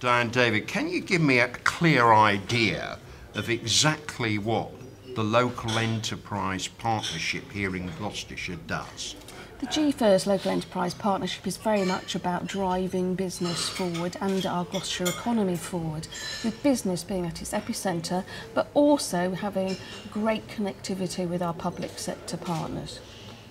Diane, David, can you give me a clear idea of exactly what the local enterprise partnership here in Gloucestershire does? The GFirst Local Enterprise Partnership is very much about driving business forward and our Gloucestershire economy forward, with business being at its epicentre, but also having great connectivity with our public sector partners.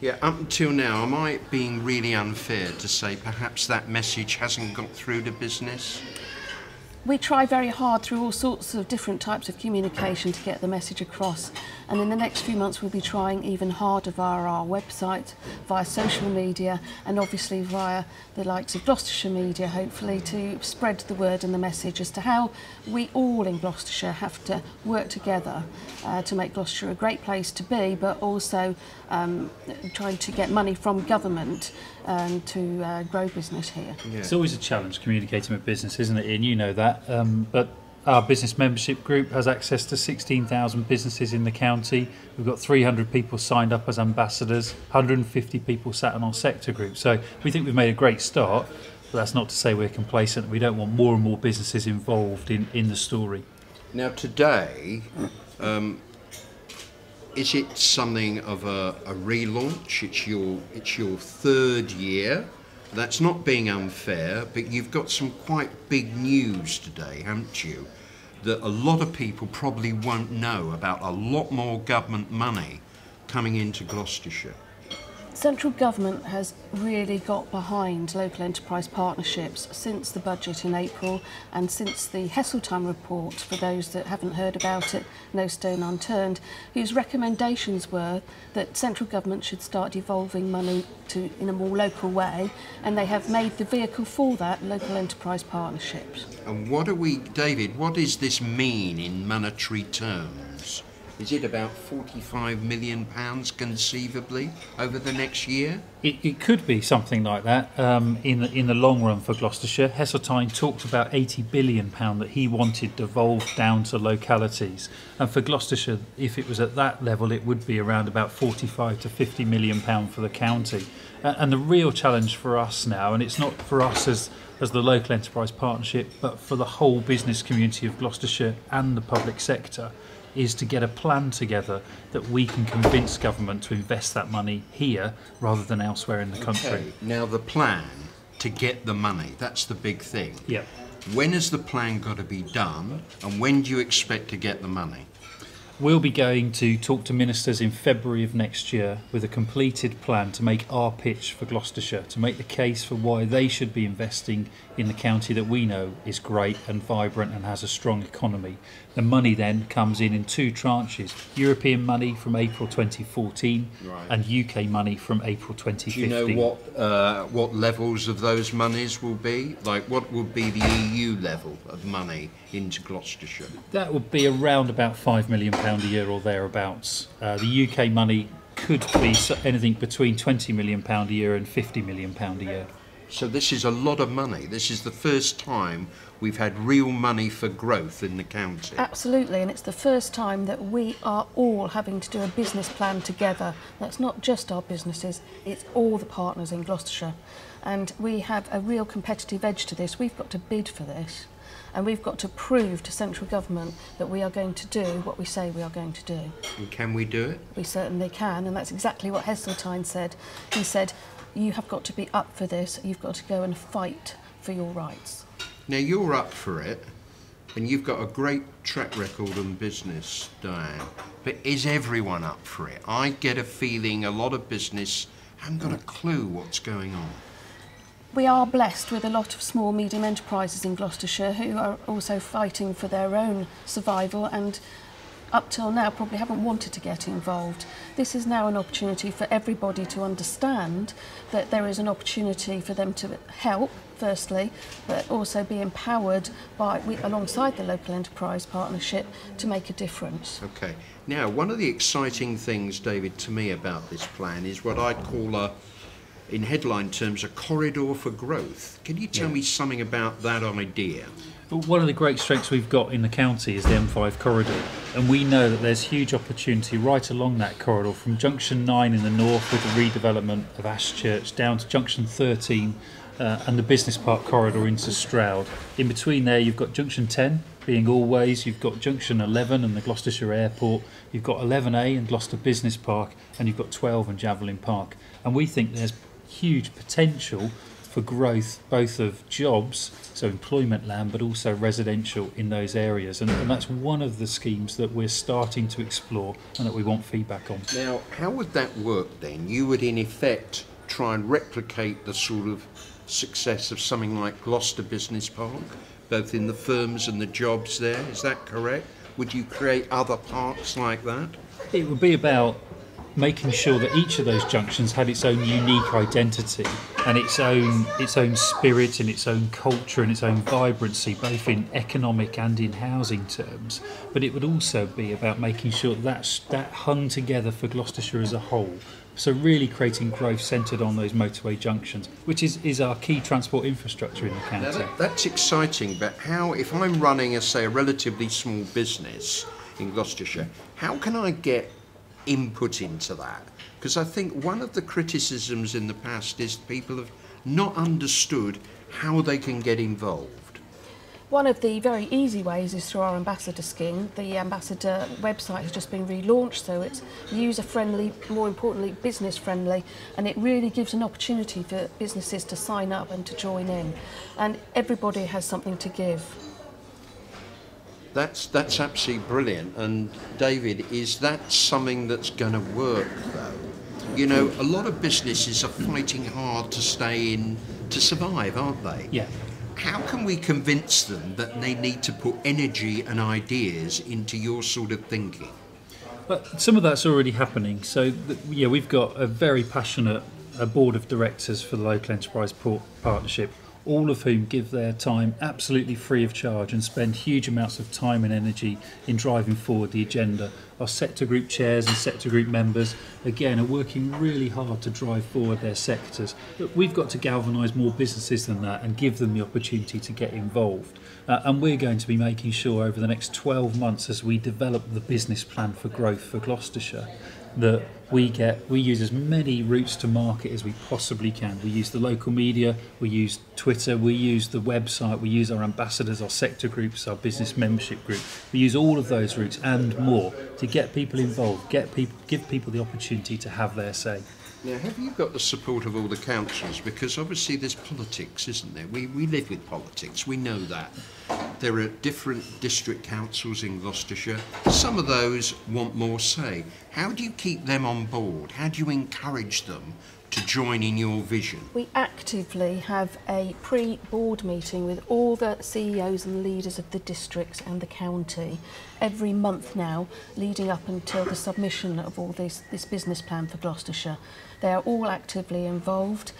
Yeah, up until now, am I being really unfair to say perhaps that message hasn't got through to business? We try very hard through all sorts of different types of communication to get the message across, and in the next few months we'll be trying even harder via our website, via social media, and obviously via the likes of Gloucestershire media, hopefully, to spread the word and the message as to how we all in Gloucestershire have to work together to make Gloucestershire a great place to be, but also trying to get money from government to grow business here. Yeah. It's always a challenge communicating with business, isn't it, Ian? You know that. But our business membership group has access to 16,000 businesses in the county. We've got 300 people signed up as ambassadors, 150 people sat on our sector group. So we think we've made a great start, but that's not to say we're complacent. We don't want more and more businesses involved in the story. Now today, is it something of a relaunch? It's your third year. That's not being unfair, but you've got some quite big news today, haven't you? That a lot of people probably won't know about a lot more government money coming into Gloucestershire. Central government has really got behind local enterprise partnerships since the budget in April and since the Heseltine report, for those that haven't heard about it, No Stone Unturned, whose recommendations were that central government should start devolving money in a more local way, and they have made the vehicle for that local enterprise partnerships. And David, what does this mean in monetary terms? Is it about £45 million conceivably over the next year? It could be something like that in the long run for Gloucestershire. Heseltine talked about £80 billion that he wanted devolved down to localities. And for Gloucestershire, if it was at that level, it would be around about £45 to £50 million for the county. And the real challenge for us now, and it's not for us as the local enterprise partnership, but for the whole business community of Gloucestershire and the public sector, is to get a plan together that we can convince government to invest that money here rather than elsewhere in the country. Okay. Now the plan to get the money, that's the big thing. Yeah. When has the plan got to be done, and when do you expect to get the money? We'll be going to talk to ministers in February of next year with a completed plan to make our pitch for Gloucestershire, to make the case for why they should be investing in the county that we know is great and vibrant and has a strong economy. The money then comes in two tranches: European money from April 2014 right, and UK money from April 2015. Do you know what levels of those monies will be? Like, what would be the EU level of money into Gloucestershire? That would be around about £5 million a year or thereabouts. The UK money could be anything between £20 million a year and £50 million a year. So this is a lot of money. This is the first time we've had real money for growth in the county. Absolutely, and it's the first time that we are all having to do a business plan together. That's not just our businesses, it's all the partners in Gloucestershire. And we have a real competitive edge to this. We've got to bid for this, and we've got to prove to central government that we are going to do what we say we are going to do. And can we do it? We certainly can, and that's exactly what Heseltine said. He said, you have got to be up for this, you've got to go and fight for your rights. Now you're up for it, and you've got a great track record in business, Diane, but is everyone up for it? I get a feeling a lot of business haven't got a clue what's going on. We are blessed with a lot of small, medium enterprises in Gloucestershire who are also fighting for their own survival and up till now probably haven't wanted to get involved. This is now an opportunity for everybody to understand that there is an opportunity for them to help, firstly, but also be empowered alongside the local enterprise partnership to make a difference. Okay. Now, one of the exciting things, David, to me about this plan is what I'd call in headline terms, a corridor for growth. Can you tell me something about that idea? One of the great strengths we've got in the county is the M5 corridor, and we know that there's huge opportunity right along that corridor from junction 9 in the north with the redevelopment of Ashchurch down to junction 13 and the Business Park corridor into Stroud. In between there, you've got Junction 10 being Always, you've got Junction 11 and the Gloucestershire Airport, you've got 11A and Gloucester Business Park, and you've got 12 and Javelin Park. And we think there's huge potential for growth, both of jobs, so employment land, but also residential in those areas. And that's one of the schemes that we're starting to explore and that we want feedback on. Now, how would that work then? You would in effect try and replicate the sort of success of something like Gloucester Business Park, both in the firms and the jobs there, is that correct? Would you create other parks like that? It would be about making sure that each of those junctions had its own unique identity and its own spirit and its own culture and its own vibrancy, both in economic and in housing terms. But it would also be about making sure that hung together for Gloucestershire as a whole. So really creating growth centred on those motorway junctions, which is our key transport infrastructure in the county. Now that's exciting, but how, if I'm running a relatively small business in Gloucestershire, how can I get input into that? Because I think one of the criticisms in the past is people have not understood how they can get involved. One of the very easy ways is through our ambassador scheme. The ambassador website has just been relaunched, so it's user-friendly, more importantly business-friendly, and it really gives an opportunity for businesses to sign up and to join in. And everybody has something to give. That's absolutely brilliant. And David, is that something that's going to work though? You know, a lot of businesses are fighting hard to stay in, to survive, aren't they? Yeah. How can we convince them that they need to put energy and ideas into your sort of thinking? But some of that's already happening. So, we've got a very passionate board of directors for the Local Enterprise Partnership, all of whom give their time absolutely free of charge and spend huge amounts of time and energy in driving forward the agenda. Our sector group chairs and sector group members, again, are working really hard to drive forward their sectors. But we've got to galvanise more businesses than that and give them the opportunity to get involved. And we're going to be making sure over the next 12 months, as we develop the business plan for growth for Gloucestershire, that we use as many routes to market as we possibly can. We use the local media, we use Twitter, we use the website, we use our ambassadors, our sector groups, our business membership group. We use all of those routes and more to get people involved, give people the opportunity to have their say. Now, have you got the support of all the councils? Because obviously there's politics, isn't there? We live with politics, we know that. There are different district councils in Gloucestershire. Some of those want more say. How do you keep them on board? How do you encourage them to join in your vision? We actively have a pre-board meeting with all the CEOs and leaders of the districts and the county every month now, leading up until the submission of all this business plan for Gloucestershire. They are all actively involved.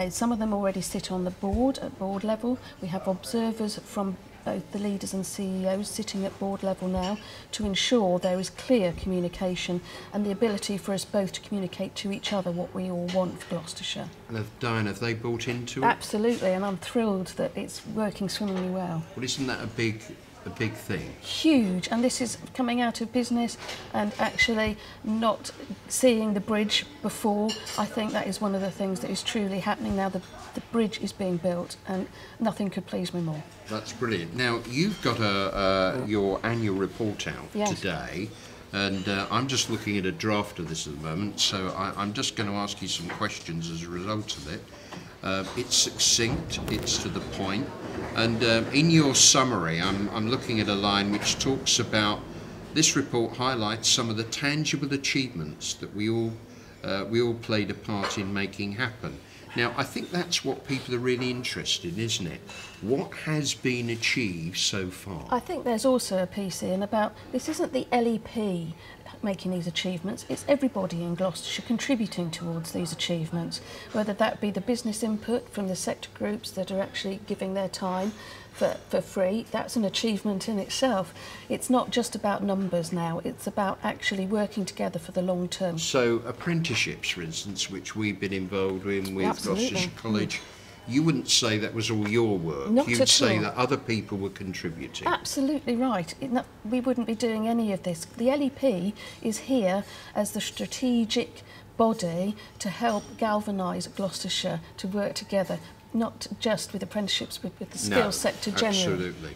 Some of them already sit on the board at board level. We have observers from both the leaders and CEOs sitting at board level now to ensure there is clear communication and the ability for us both to communicate to each other what we all want for Gloucestershire. And Diane, have they bought into it? Absolutely, and I'm thrilled that it's working swimmingly well. Well, isn't that a big thing? Huge, and this is coming out of business and actually not seeing the bridge before. I think that is one of the things that is truly happening now. The bridge is being built and nothing could please me more. That's brilliant. Now, you've got your annual report out today, and I'm just looking at a draft of this at the moment, so I'm just going to ask you some questions as a result of it. It's succinct, it's to the point, and in your summary I'm looking at a line which talks about this report highlights some of the tangible achievements that we all played a part in making happen. Now, I think that's what people are really interested in, isn't it? What has been achieved so far? I think there's also a piece in about, this isn't the LEP making these achievements, it's everybody in Gloucestershire contributing towards these achievements, whether that be the business input from the sector groups that are actually giving their time for free. That's an achievement in itself. It's not just about numbers now, it's about actually working together for the long term. So apprenticeships, for instance, which we've been involved in with Absolutely. Gloucestershire College, you wouldn't say that was all your work. Not You'd at say all. that other people were contributing. Absolutely right. We wouldn't be doing any of this. The LEP is here as the strategic body to help galvanise Gloucestershire to work together. not just with apprenticeships, but with the skills sector generally. Absolutely.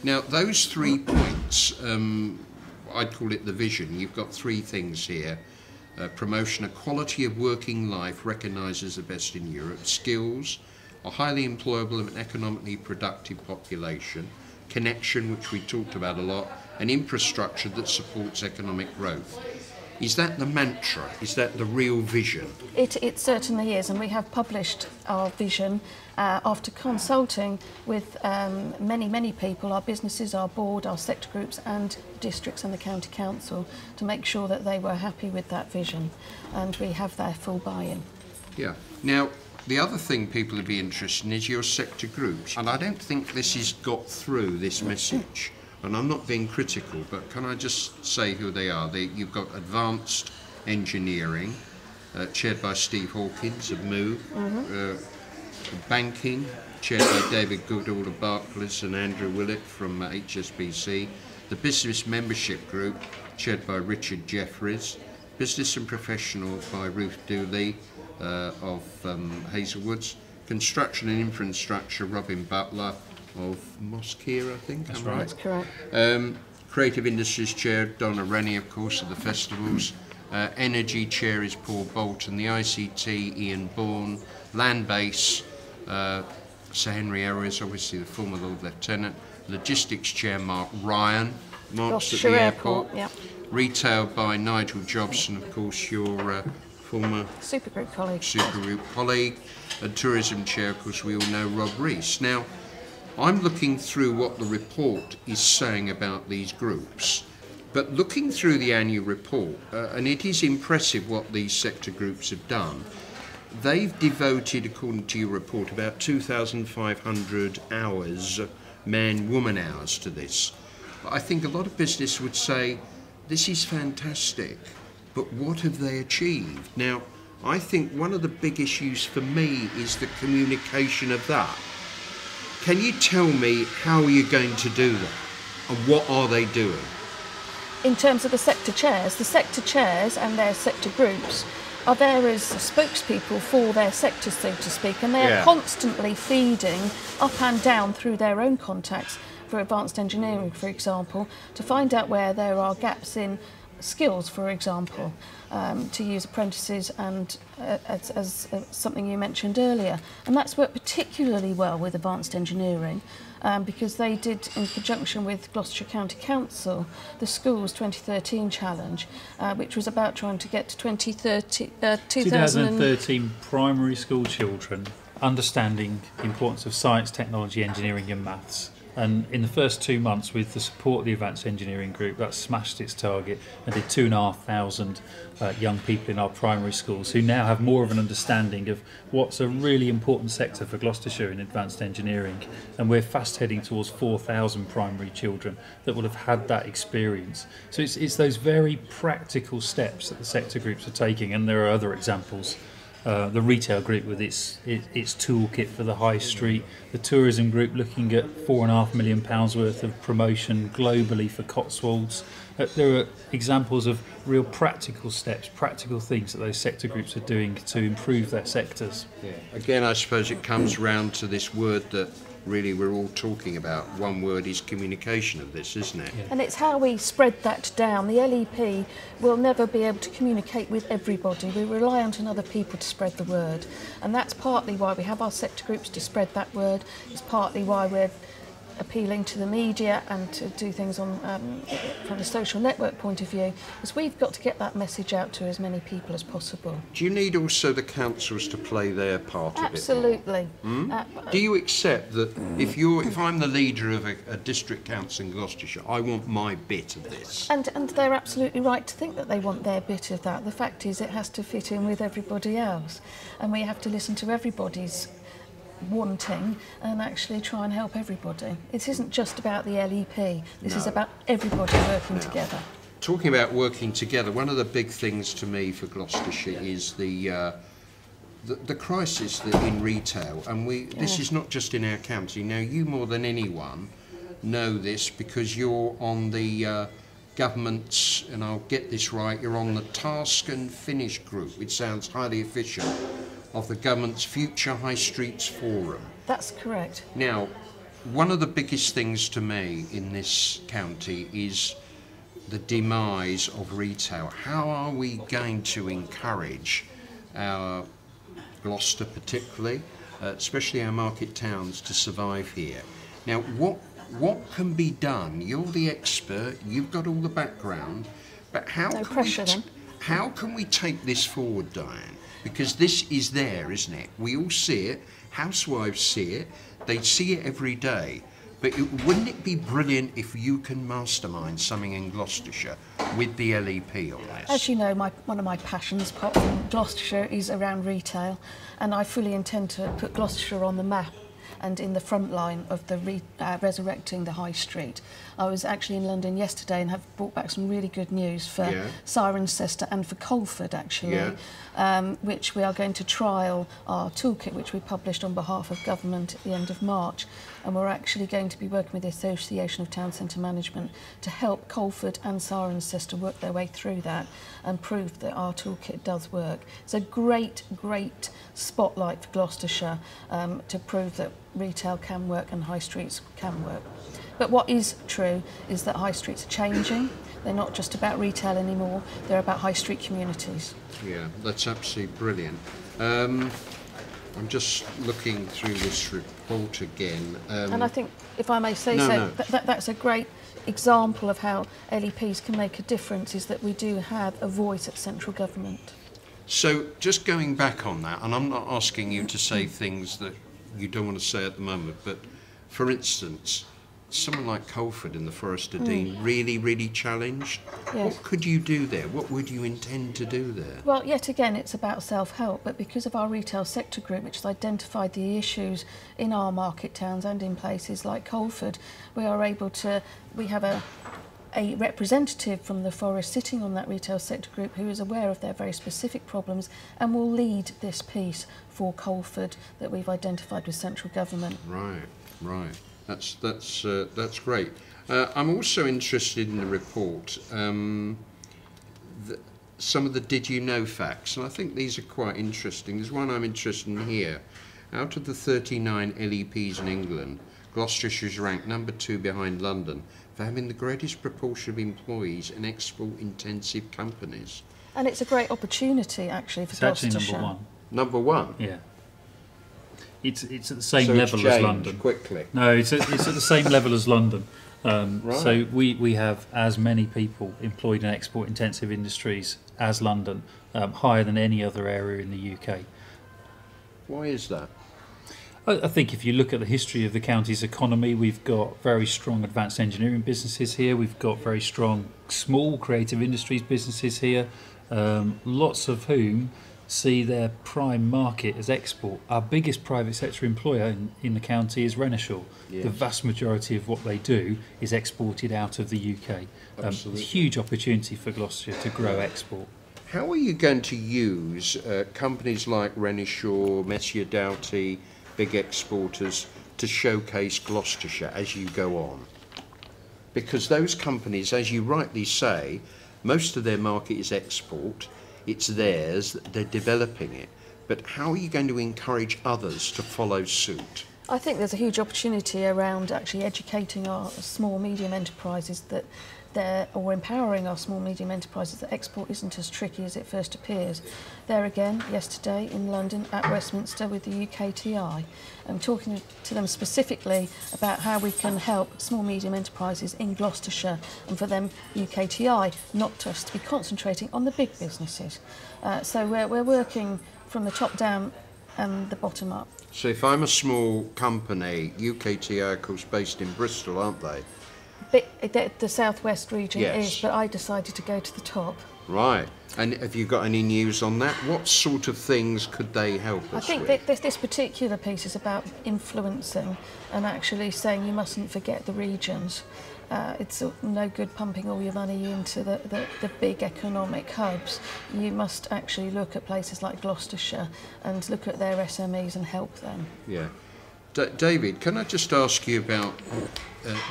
Now, those 3 points, I'd call it the vision. You've got 3 things here. Promotion, a quality of working life recognised as the best in Europe. Skills, a highly employable and economically productive population. Connection, which we talked about a lot. And infrastructure that supports economic growth. Is that the mantra? Is that the real vision? It certainly is, and we have published our vision after consulting with many people, our businesses, our board, our sector groups and districts and the county council, to make sure that they were happy with that vision, and we have their full buy-in. Yeah. Now, the other thing people would be interested in is your sector groups, and I don't think this has got through, this message. And I'm not being critical, but can I just say who they are? You've got Advanced Engineering, chaired by Steve Hawkins of MOVE, Banking, chaired by David Goodall of Barclays and Andrew Willett from HSBC, the Business Membership Group, chaired by Richard Jeffries, Business and Professional by Ruth Dooley of Hazelwoods, Construction and Infrastructure, Robin Butler of Mosquera, I think. That's right. That's correct. Creative Industries Chair, Donna Rennie, of course, of the festivals. Energy Chair is Paul Bolton. The ICT, Ian Bourne. Land Base, Sir Henry Errors, obviously the former Lord Lieutenant. Logistics Chair, Mark Ryan. Mark's at the airport. Yep. Retail by Nigel Jobson, of course, your former Supergroup colleague. Supergroup colleague. And Tourism Chair, of course, we all know Rob Rees. Now, I'm looking through what the report is saying about these groups, but looking through the annual report, and it is impressive what these sector groups have done. They've devoted, according to your report, about 2,500 hours, man-woman hours, to this. I think a lot of business would say, this is fantastic, but what have they achieved? Now, I think one of the big issues for me is the communication of that. Can you tell me how you're going to do that? And what are they doing? In terms of the sector chairs and their sector groups are there as spokespeople for their sector, so to speak, and they are constantly feeding up and down through their own contacts for advanced engineering, for example, to find out where there are gaps in skills, for example, to use apprentices and as something you mentioned earlier. And that's worked particularly well with advanced engineering because they did, in conjunction with Gloucestershire County Council, the Schools 2013 Challenge, which was about trying to get to 2013 primary school children understanding the importance of science, technology, engineering and maths. And in the first 2 months, with the support of the Advanced Engineering Group, that smashed its target and did 2,500 young people in our primary schools who now have more of an understanding of what's a really important sector for Gloucestershire in advanced engineering. And we're fast heading towards 4,000 primary children that will have had that experience. So it's those very practical steps that the sector groups are taking, and there are other examples. The retail group with its toolkit for the high street, the tourism group looking at £4.5 million worth of promotion globally for Cotswolds. There are examples of real practical steps, practical things that those sector groups are doing to improve their sectors. Yeah. Again, I suppose it comes round to this word that really we're all talking about. One word is communication of this, isn't it? Yeah. And it's how we spread that down. The LEP will never be able to communicate with everybody. We rely on other people to spread the word. And that's partly why we have our sector groups, to spread that word. It's partly why we're appealing to the media and to do things on from a social network point of view, because we've got to get that message out to as many people as possible. Do you need also the councils to play their part Absolutely. a bit more? Do you accept that if I'm the leader of a district council in Gloucestershire, I want my bit of this? And they're absolutely right to think that they want their bit of that. The fact is it has to fit in with everybody else, and we have to listen to everybody's wanting and actually try and help everybody. It isn't just about the LEP, this is about everybody working together. Talking about working together, one of the big things to me for Gloucestershire is the crisis in retail, and this is not just in our county. Now, you more than anyone know this because you're on the government's, and I'll get this right, you're on the Task and Finish group, which sounds highly efficient, of the government's Future High Streets Forum. That's correct. Now, one of the biggest things to me in this county is the demise of retail. How are we going to encourage our Gloucester particularly, especially our market towns, to survive here? Now, what can be done? You're the expert, you've got all the background, but how can we take this forward, Diane? Because this is there, isn't it? We all see it, housewives see it, they see it every day. But wouldn't it be brilliant if you can mastermind something in Gloucestershire with the LEP on this? As you know, one of my passions, apart from Gloucestershire, is around retail, and I fully intend to put Gloucestershire on the map and in the front line of the resurrecting the high street. I was actually in London yesterday and have brought back some really good news for Cirencester and for Colford, actually, which we are going to trial our toolkit, which we published on behalf of government at the end of March. And we're actually going to be working with the Association of Town Centre Management to help Colford and Cirencester work their way through that and prove that our toolkit does work. It's a great, great spotlight for Gloucestershire to prove that retail can work and high streets can work. But what is true is that high streets are changing. They're not just about retail anymore, they're about high street communities. Yeah, that's absolutely brilliant. I'm just looking through this report again. And I think, if I may say that's a great example of how LEPs can make a difference, is that we do have a voice at central government. So just going back on that, and I'm not asking you to say things that you don't want to say at the moment, but for instance, someone like Colford in the Forest of Dean really challenged. Yes. What could you do there? What would you intend to do there? Well, yet again, it's about self-help, but because of our retail sector group, which has identified the issues in our market towns and in places like Colford, we are able to, we have a representative from the Forest sitting on that retail sector group who is aware of their very specific problems and will lead this piece for Colford that we've identified with central government. Right. That's great. I'm also interested in the report, some of the did you know facts, and I think these are quite interesting. There's one I'm interested in here. Out of the 39 LEPs in England, Gloucestershire is ranked number 2 behind London for having the greatest proportion of employees in export-intensive companies. And it's a great opportunity, actually, for Gloucestershire. It's actually number 1. Number 1? Yeah. It's at the same level as London. Quickly. No, it's at the same level as London. So we have as many people employed in export-intensive industries as London, higher than any other area in the UK. Why is that? I think if you look at the history of the county's economy, we've got very strong advanced engineering businesses here. We've got very strong small creative industries businesses here, lots of whom see their prime market as export. Our biggest private sector employer in the county is Renishaw. Yes. The vast majority of what they do is exported out of the UK. Huge opportunity for Gloucestershire to grow export. How are you going to use companies like Renishaw, Messier Doughty, big exporters, to showcase Gloucestershire as you go on? Because those companies, as you rightly say, most of their market is export. It's theirs, they're developing it. But how are you going to encourage others to follow suit? I think there's a huge opportunity around actually educating our small, medium enterprises or empowering our small, medium enterprises that export isn't as tricky as it first appears. There again, yesterday in London at Westminster with the UKTI, I'm talking to them specifically about how we can help small, medium enterprises in Gloucestershire, and for them, UKTI, not just to be concentrating on the big businesses. So we're working from the top down and the bottom up. So if I'm a small company, UKTI, of course, based in Bristol, aren't they? The southwest region is, but I decided to go to the top. Right. And have you got any news on that? What sort of things could they help us with? I think this particular piece is about influencing and actually saying you mustn't forget the regions. It's no good pumping all your money into the big economic hubs. You must actually look at places like Gloucestershire and look at their SMEs and help them. Yeah. David, can I just ask you about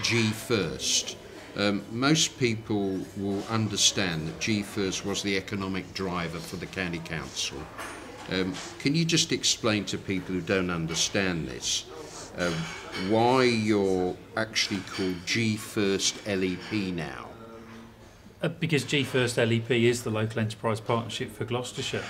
GFirst? Most people will understand that GFirst was the economic driver for the county council. Can you just explain to people who don't understand this why you're actually called GFirst LEP now? Because GFirst LEP is the local enterprise partnership for Gloucestershire.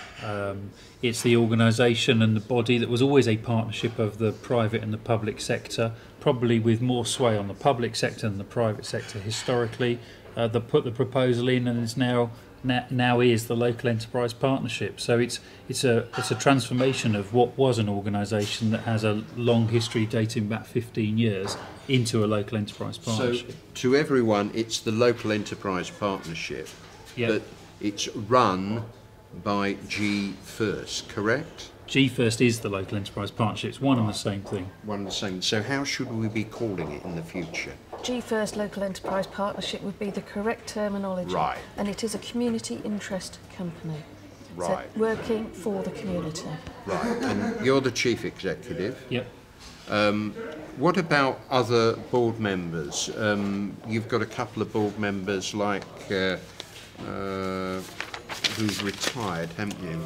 It's the organisation and the body that was always a partnership of the private and the public sector, probably with more sway on the public sector than the private sector historically. They put the proposal in, and it's now is the local enterprise partnership. So it's a transformation of what was an organisation that has a long history dating back 15 years into a local enterprise partnership. So to everyone, it's the local enterprise partnership, but it's run by GFirst, correct? GFirst is the local enterprise partnership. It's one and the same thing. One and the same. So how should we be calling it in the future? GFirst Local Enterprise Partnership would be the correct terminology. Right. And it is a community interest company. Right. So working for the community. Right. And you're the chief executive. Yep. What about other board members? You've got a couple of board members like who's retired, haven't you?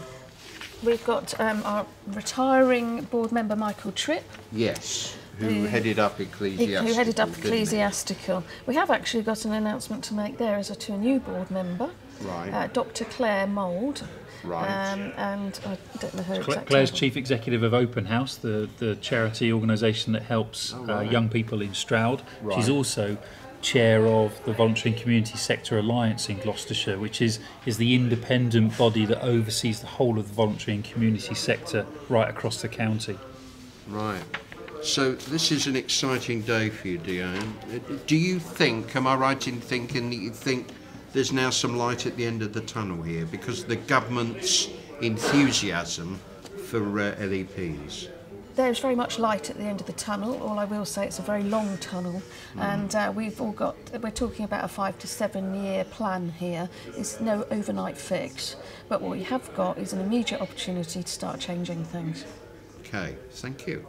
We've got our retiring board member Michael Tripp. Yes, who headed up Ecclesiastical. Who headed up Ecclesiastical. We have actually got an announcement to make there as to a new board member. Right. Dr. Claire Mould. Right. And I don't know her exact Claire's title. chief executive of Open House, the charity organisation that helps young people in Stroud. Right. She's also chair of the Voluntary and Community Sector Alliance in Gloucestershire, which is the independent body that oversees the whole of the voluntary and community sector right across the county. Right. So this is an exciting day for you, Diane. Do you think, am I right in thinking that you think there's now some light at the end of the tunnel here because of the government's enthusiasm for LEPs? There's very much light at the end of the tunnel. All I will say, it's a very long tunnel, and we're talking about a 5 to 7 year plan here. It's no overnight fix, but what we have got is an immediate opportunity to start changing things. Okay, thank you.